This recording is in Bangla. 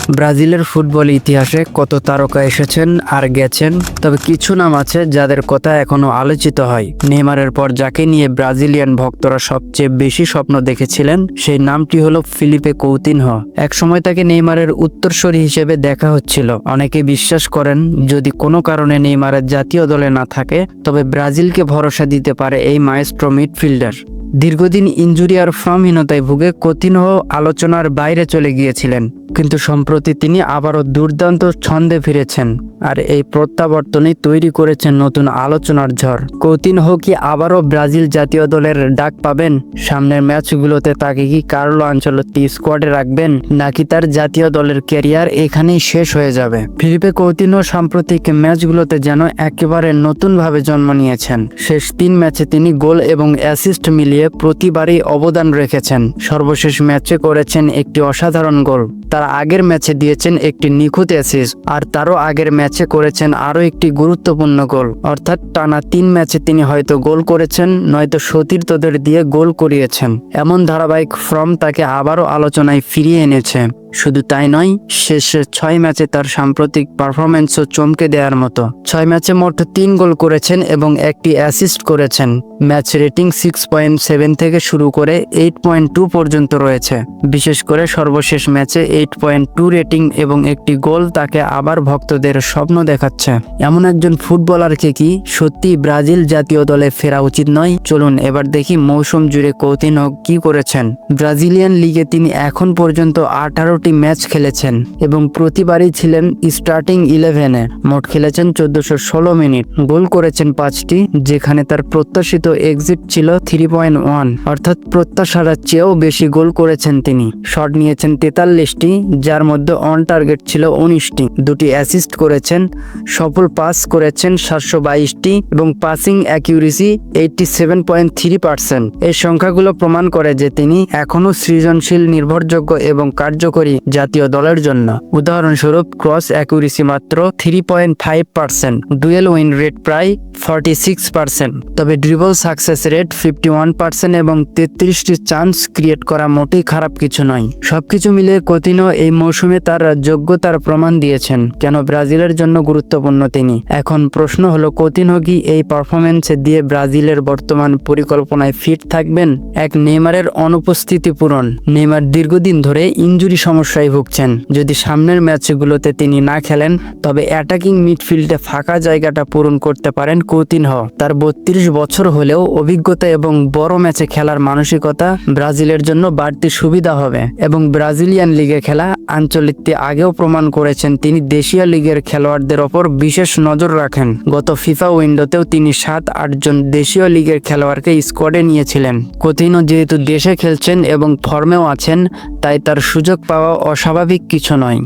ব্রাজিলের ফুটবল ইতিহাসে কত তারকা এসেছেন আর গেছেন, তবে কিছু নাম আছে যাদের কথা এখনো আলোচিত হয়। নেইমারের পর যাকে নিয়ে ব্রাজিলিয়ান ভক্তরা সবচেয়ে বেশি স্বপ্ন দেখেছিলেন সেই নামটি হলো ফিলিপে কৌতিনহো। একসময় তাকে নেইমারের উত্তরসূরি হিসেবে দেখা হচ্ছিল। অনেকে বিশ্বাস করেন যদি কোনো কারণে নেইমারের জাতীয় দলে না থাকে তবে ব্রাজিলকে ভরসা দিতে পারে এই মায়েস্ট্রো মিডফিল্ডার। দীর্ঘদিন ইনজুরি আর ফর্মহীনতায় ভুগে কৌতিনহো আলোচনার বাইরে চলে গিয়েছিলেন, কিন্তু সম্প্রতি তিনি আবারও দুর্দান্ত ছন্দে ফিরেছেন আর এই প্রত্যাবর্তনই তৈরি করেছেন নতুন আলোচনার ঝড়। কৌতিনহো কি আবারও ব্রাজিল জাতীয় দলের ডাক পাবেন? সামনের ম্যাচগুলোতে তাকে কি কার্লো আনচেলত্তি স্কোয়াডে রাখবেন, নাকি তার জাতীয় দলের ক্যারিয়ার এখানেই শেষ হয়ে যাবে? ফিলিপে কৌতিনহো সাম্প্রতিক ম্যাচগুলোতে যেন একেবারে নতুনভাবে জন্ম নিয়েছেন। শেষ 3 ম্যাচে তিনি গোল এবং অ্যাসিস্ট মিলিয়ে প্রতিবারই অবদান রেখেছেন। সর্বশেষ ম্যাচে করেছেন একটি অসাধারণ গোল, তার আগের ম্যাচে দিয়েছেন একটি নিখুঁত অ্যাসিস্ট, আর তারও আগের ম্যাচে করেছেন আরও একটি গুরুত্বপূর্ণ গোল। অর্থাৎ টানা 3 ম্যাচে তিনি হয়তো গোল করেছেন, নয়তো সতীর্থদের দিয়ে গোল করিয়েছেন। এমন ধারাবাহিক ফর্ম তাকে আবারও আলোচনায় ফিরিয়ে এনেছে। শুধু তাই নয়, শেষের 6 ম্যাচে তার সাম্প্রতিক পারফরমেন্সও চমকে দেওয়ার মতো। 6 ম্যাচে মোট 3 গোল করেছেন এবং একটি অ্যাসিস্ট করেছেন। ম্যাচ রেটিং 6.7 থেকে শুরু করে 8.2 পর্যন্ত রয়েছে। বিশেষ করে সর্বশেষ ম্যাচে 8.2 রেটিং এবং একটি গোল তাকে আবার ভক্তদের স্বপ্ন দেখাচ্ছে। এমন একজন ফুটবলারকে কি সত্যি ব্রাজিল জাতীয় দলে ফেরা উচিত নয়? চলুন এবার দেখি মৌসুম জুড়ে কৌতিনহো কি করেছেন। ব্রাজিলিয়ান লিগে তিনি এখন পর্যন্ত 18টি ম্যাচ খেলেছেন এবং প্রতিবারই ছিলেন স্টার্টিং 11-এ। মোট খেলেছেন 1416 মিনিট, গোল করেছেন 5টি, যেখানে তার প্রত্যাশিত এক্সিট ছিল 3.1, অর্থাৎ প্রত্যাশার চেয়েও বেশি গোল করেছেন তিনি। শট নিয়েছেন 43টি, যার মধ্যে অন টার্গেট ছিল 19টি। 2টি অ্যাসিস্ট করেছেন, সফল পাস করেছেন 722টি এবং পাসিং অ্যাকিউরেসি 87.3%। এই সংখ্যাগুলো প্রমাণ করে যে তিনি এখনও সৃজনশীল, নির্ভরযোগ্য এবং কার্যকরী জাতীয় দলের জন্য। উদাহরণস্বরূপ ক্রস অ্যাকুরেসি মাত্র 3.5%, ডুয়েল উইন রেট প্রায় 46%, তবে ড্রিবল সাকসেস রেট 51% এবং 33টি চান্স ক্রিয়েট করা মোটেই খারাপ কিছু নয়। সবকিছু মিলিয়ে কৌতিনহো এই মৌসুমে তার যোগ্যতার প্রমাণ দিয়েছেন। কেন ব্রাজিলের জন্য গুরুত্বপূর্ণ তিনি? এখন প্রশ্ন হলো, কৌতিনহো কি এই পারফরমেন্স দিয়ে ব্রাজিলের বর্তমান পরিকল্পনায় ফিট থাকবেন? এক, নেইমারের অনুপস্থিতি পূরণ। নেইমার দীর্ঘদিন ধরে ইনজুরি সমস্যায় ভুগছেন। যদি সামনের ম্যাচগুলোতে তিনি না খেলেন তবে অ্যাটাকিং মিডফিল্ডে ফাঁকা জায়গাটা পূরণ করতে পারেন কৌতিনহো। তার 32 বছর হলেও অভিজ্ঞতা এবং বড় ম্যাচে খেলার মানসিকতা ব্রাজিলের জন্য বাড়তি সুবিধা হবে। এবং ব্রাজিলিয়ান লিগে খেলা আনচেলত্তি আগেও প্রমাণ করেছেন তিনি দেশীয় লিগের খেলোয়াড়দের ওপর বিশেষ নজর রাখেন। গত ফিফা উইন্ডোতেও তিনি 7-8 জন দেশীয় লিগের খেলোয়াড়কে স্কোয়াডে নিয়েছিলেন। কৌতিনহো যেহেতু দেশে খেলছেন এবং ফর্মেও আছেন, তাই তার সুযোগ পাওয়া অস্বাভাবিক কিছু নয়।